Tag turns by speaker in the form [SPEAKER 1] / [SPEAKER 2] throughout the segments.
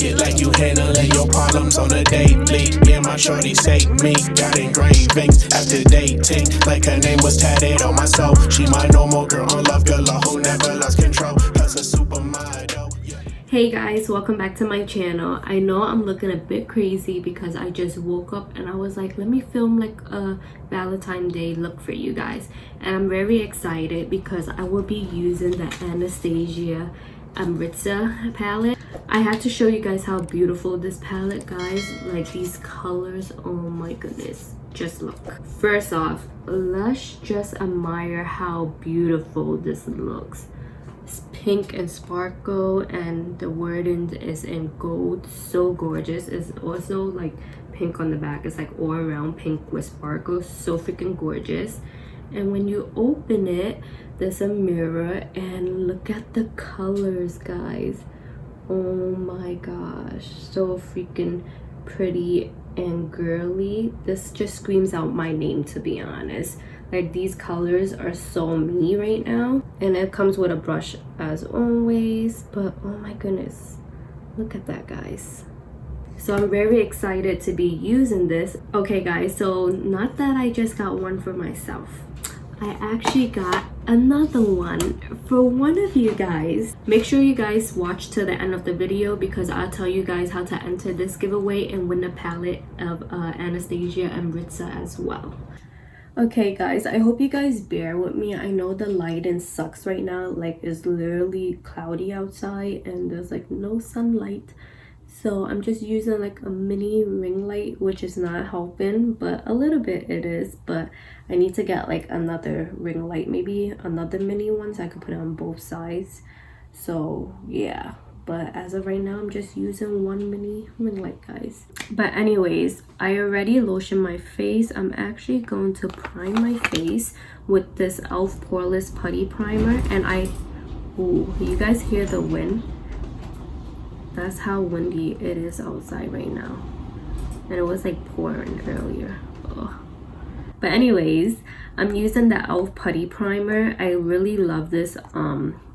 [SPEAKER 1] take it like you handling your problems on a daily. Yeah, my shorty take me, got engravings after dating, like her name was tatted on my soul. She my normal girl on Love Galore who never lost control. Plus a supermodel. Yeah.
[SPEAKER 2] Hey guys, welcome back to my channel. I know I'm looking a bit crazy because I just woke up and I was like, let me film like a Valentine Day look for you guys. And I'm very excited because I will be using the Anastasia Amrezy palette. I had to show you guys how beautiful this palette, guys. Like these colors, oh my goodness, just look. First off, let's just admire how beautiful this looks. It's pink and sparkle, and the wording is in gold. So gorgeous. It's also like pink on the back. It's like all around pink with sparkles. So freaking gorgeous. And when you open it, there's a mirror, and look at the colors, guys. Oh my gosh, so freaking pretty and girly. This just screams out my name, to be honest. Like these colors are so me right now. And it comes with a brush as always, but oh my goodness, look at that, guys. So I'm very excited to be using this. Okay guys, so not that I just got one for myself, I actually got another one for one of you guys. Make sure you guys watch to the end of the video because I'll tell you guys how to enter this giveaway and win the palette of Anastasia Amrezy as well. Okay guys, I hope you guys bear with me. I know the lighting sucks right now. Like it's literally cloudy outside and there's like no sunlight. So I'm just using like a mini ring light, which is not helping, but a little bit it is. But I need to get like another ring light, maybe another mini one, so I can put it on both sides. So yeah, but as of right now, I'm just using one mini ring light, guys. But anyways, I already lotioned my face. I'm actually going to prime my face with this e.l.f. Poreless Putty Primer. And ooh, you guys hear the wind? That's how windy it is outside right now. And it was like pouring earlier. Ugh. But anyways, I'm using the e.l.f. Putty Primer. I really love this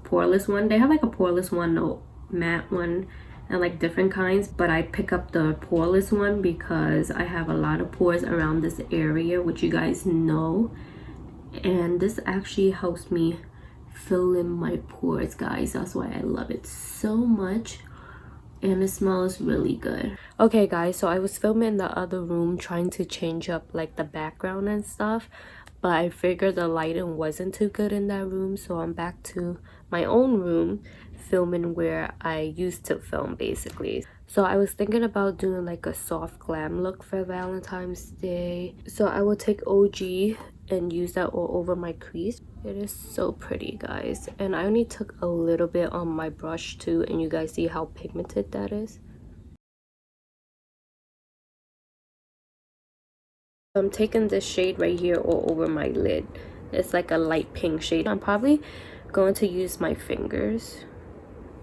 [SPEAKER 2] poreless one. They have like a poreless one, no matte one, and like different kinds. But I pick up the poreless one because I have a lot of pores around this area, which you guys know. And this actually helps me fill in my pores, guys. That's why I love it so much. And it smells really good. Okay guys, so I was filming in the other room trying to change up like the background and stuff, but I figured the lighting wasn't too good in that room, so I'm back to my own room filming where I used to film basically. So I was thinking about doing like a soft glam look for Valentine's Day. So I will take OG and use that all over my crease. It is so pretty, guys. And I only took a little bit on my brush too, and you guys see how pigmented that is. I'm taking this shade right here all over my lid. It's like a light pink shade. I'm probably going to use my fingers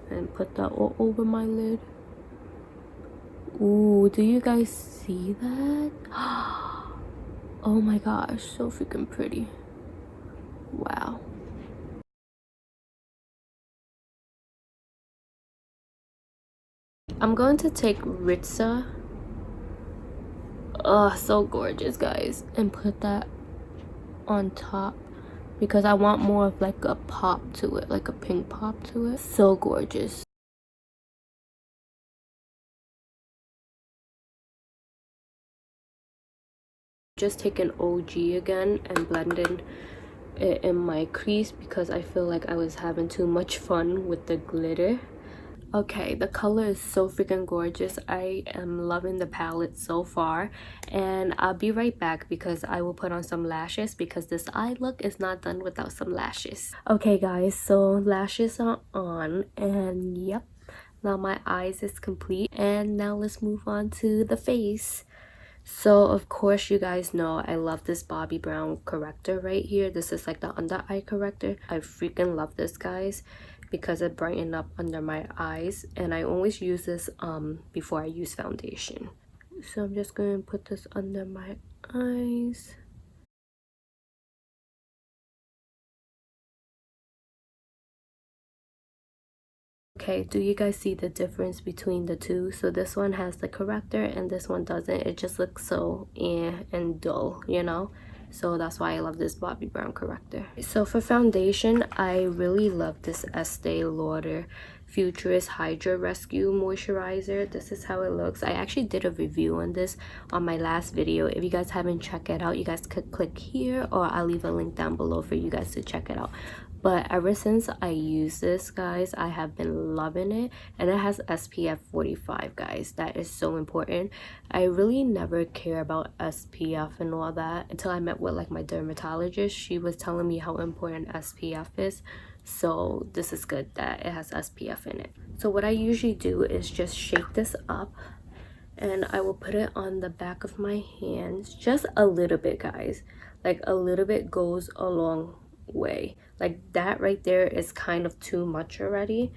[SPEAKER 2] and put that all over my lid. Ooh, do you guys see that? Oh my gosh, so freaking pretty. Wow. I'm going to take Ritza. Oh, so gorgeous, guys. And put that on top because I want more of like a pop to it, like a pink pop to it. So gorgeous. Just take an OG again and blending it in my crease because I feel like I was having too much fun with the glitter. Okay, the color is so freaking gorgeous. I am loving the palette so far, and I'll be right back because I will put on some lashes because this eye look is not done without some lashes. Okay guys, so lashes are on, and yep, now my eyes is complete, and now let's move on to the face. So of course you guys know I love this Bobbi Brown corrector right here. This is like the under eye corrector. I freaking love this, guys, because it brightened up under my eyes, and I always use this before I use foundation. So I'm just going to put this under my eyes. Okay, do you guys see the difference between the two? So this one has the corrector and this one doesn't. It just looks so and dull, you know? So that's why I love this Bobbi Brown corrector. So for foundation, I really love this Estee Lauder Futurist Hydra Rescue Moisturizer. This is how it looks. I actually did a review on this on my last video. If you guys haven't checked it out, you guys could click here, or I'll leave a link down below for you guys to check it out. But ever since I use this, guys, I have been loving it. And it has SPF 45, guys. That is so important. I really never care about SPF and all that until I met with like my dermatologist. She was telling me how important SPF is. So this is good that it has SPF in it. So what I usually do is just shake this up, and I will put it on the back of my hands, just a little bit, guys. Like a little bit goes a long way. Like that right there is kind of too much already,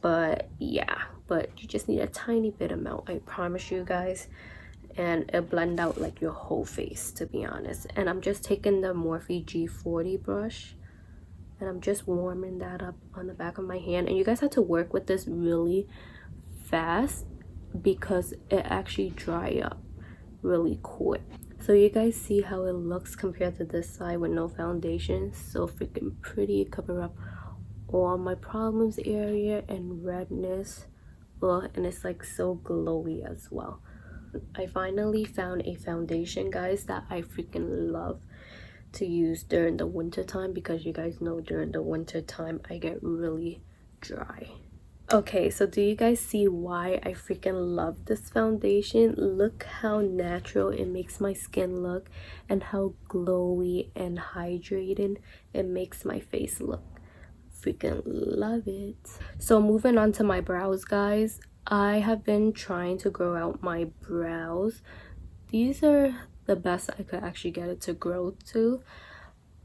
[SPEAKER 2] but yeah, but you just need a tiny bit amount, I promise you guys, and it'll blend out like your whole face, to be honest. And I'm just taking the Morphe G40 brush, and I'm just warming that up on the back of my hand. And you guys have to work with this really fast because it actually dry up really quick. So you guys see how it looks compared to this side with no foundation. So freaking pretty. Cover up all my problems area and redness. Well, and it's like so glowy as well. I finally found a foundation, guys, that I freaking love to use during the winter time, because you guys know during the winter time I get really dry. Okay, so do you guys see why I freaking love this foundation? Look how natural it makes my skin look, and how glowy and hydrated it makes my face look. Freaking love it. So moving on to my brows, guys. I have been trying to grow out my brows. These are the best I could actually get it to grow to.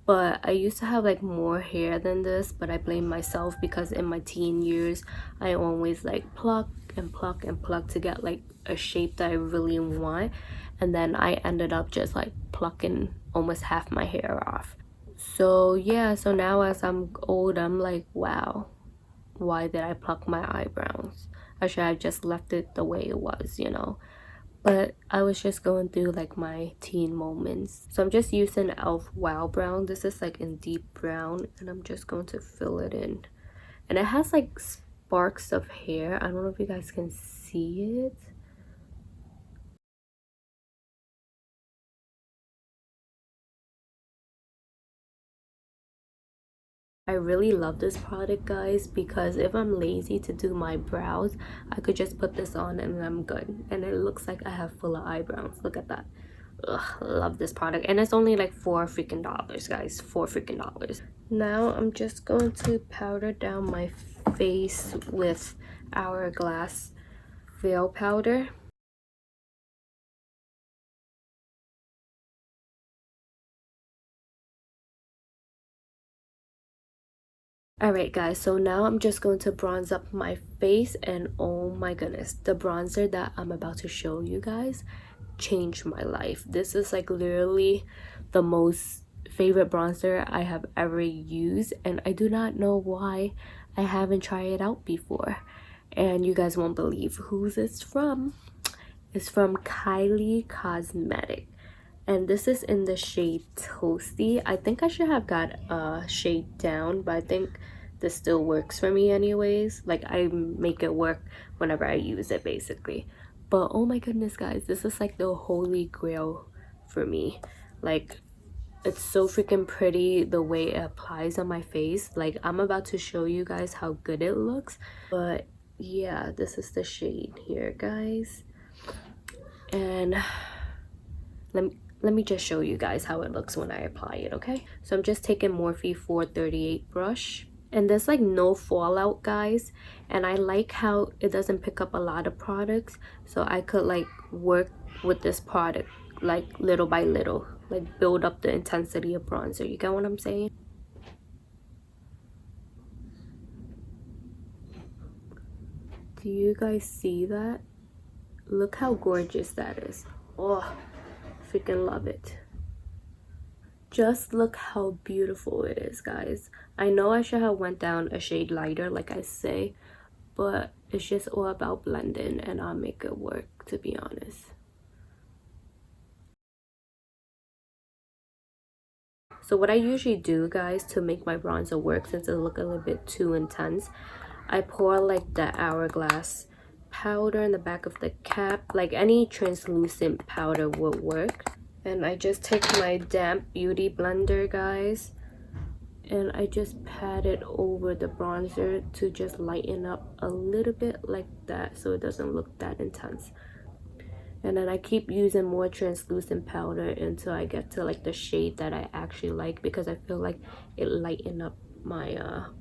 [SPEAKER 2] But I used to have like more hair than this, but I blame myself because in my teen years I always like pluck and pluck and pluck to get like a shape that I really want, and then I ended up just like plucking almost half my hair off. So yeah, so now as I'm old, I'm like, wow, why did I pluck my eyebrows? I should have just left it the way it was, you know. But I was just going through like my teen moments. So I'm just using e.l.f. Wow Brown. This is like in deep brown, and I'm just going to fill it in. And it has like sparks of hair. I don't know if you guys can see it. I really love this product, guys, because if I'm lazy to do my brows, I could just put this on and I'm good. And it looks like I have fuller eyebrows. Look at that. Ugh, love this product. And it's only like $4 freaking dollars, guys. $4 freaking dollars. Now I'm just going to powder down my face with Hourglass Veil Powder. Alright guys, so now I'm just going to bronze up my face, and oh my goodness, the bronzer that I'm about to show you guys changed my life. This is like literally the most favorite bronzer I have ever used, and I do not know why I haven't tried it out before. And you guys won't believe who's it's from. It's from Kylie Cosmetics. And this is in the shade Toasty. I think I should have got a shade down, but I think this still works for me anyways. Like I make it work whenever I use it basically. But oh my goodness, guys, this is like the holy grail for me. Like it's so freaking pretty the way it applies on my face. Like I'm about to show you guys how good it looks. But yeah, this is the shade here, guys. And let me just show you guys how it looks when I apply it, okay? So I'm just taking Morphe 438 brush, and there's like no fallout, guys, and I like how it doesn't pick up a lot of products, so I could like work with this product like little by little, like build up the intensity of bronzer. You get what I'm saying? Do you guys see that? Look how gorgeous that is. Oh, freaking love it. Just look how beautiful it is, guys. I know I should have went down a shade lighter like I say, but it's just all about blending, and I'll make it work, to be honest. So what I usually do, guys, to make my bronzer work, since it look a little bit too intense, I pour like the Hourglass powder in the back of the cap. Like any translucent powder would work. And I just take my damp beauty blender, guys, and I just pat it over the bronzer to just lighten up a little bit like that, so it doesn't look that intense. And then I keep using more translucent powder until I get to like the shade that I actually like, because I feel like it lighten up my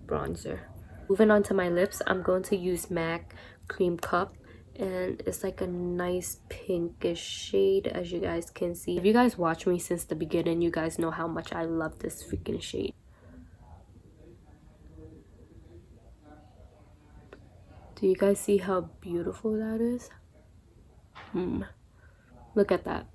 [SPEAKER 2] bronzer. Moving on to my lips, I'm going to use MAC Cream Cup, and it's like a nice pinkish shade, as you guys can see. If you guys watch me since the beginning, you guys know how much I love this freaking shade. Do you guys see how beautiful that is? Look at that.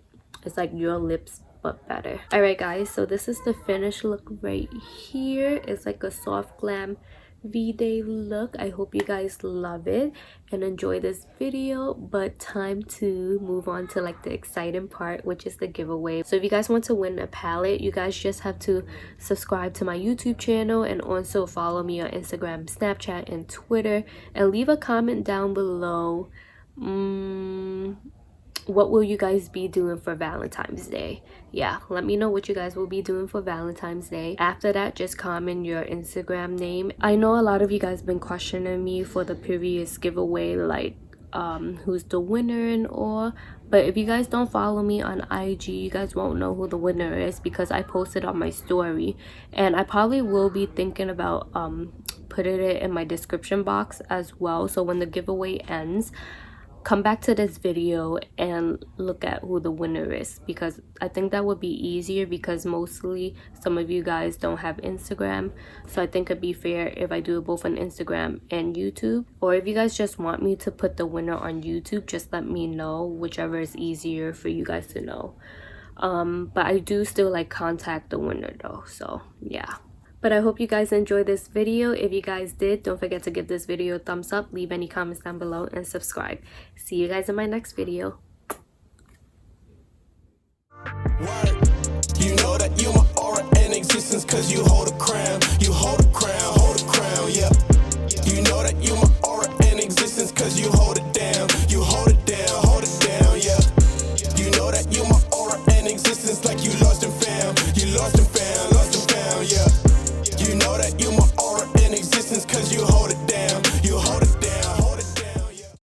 [SPEAKER 2] It's like your lips but better. Alright guys, so this is the finished look right here. It's like a soft glam V-Day look. I hope you guys love it and enjoy this video, but time to move on to like the exciting part, which is the giveaway. So if you guys want to win a palette, you guys just have to subscribe to my YouTube channel and also follow me on Instagram, Snapchat, and Twitter, and leave a comment down below. What will you guys be doing for Valentine's Day? Yeah, let me know what you guys will be doing for Valentine's Day. After that, just comment your Instagram name. I know a lot of you guys been questioning me for the previous giveaway, like who's the winner and all, but if you guys don't follow me on IG, you guys won't know who the winner is, because I posted on my story, and I probably will be thinking about putting it in my description box as well, so when the giveaway ends, come back to this video and look at who the winner is, because I think that would be easier, because mostly some of you guys don't have Instagram, so I think it'd be fair if I do it both on Instagram and YouTube. Or if you guys just want me to put the winner on YouTube, just let me know, whichever is easier for you guys to know. But I do still like contact the winner though, so yeah. But I hope you guys enjoyed this video. If you guys did, don't forget to give this video a thumbs up, leave any comments down below, and subscribe. See you guys in my next video.
[SPEAKER 1] You know that you my aura and existence, cause you hold a crown. You hold a crown, yeah. You know that you my aura and existence, cause you hold it down. You hold it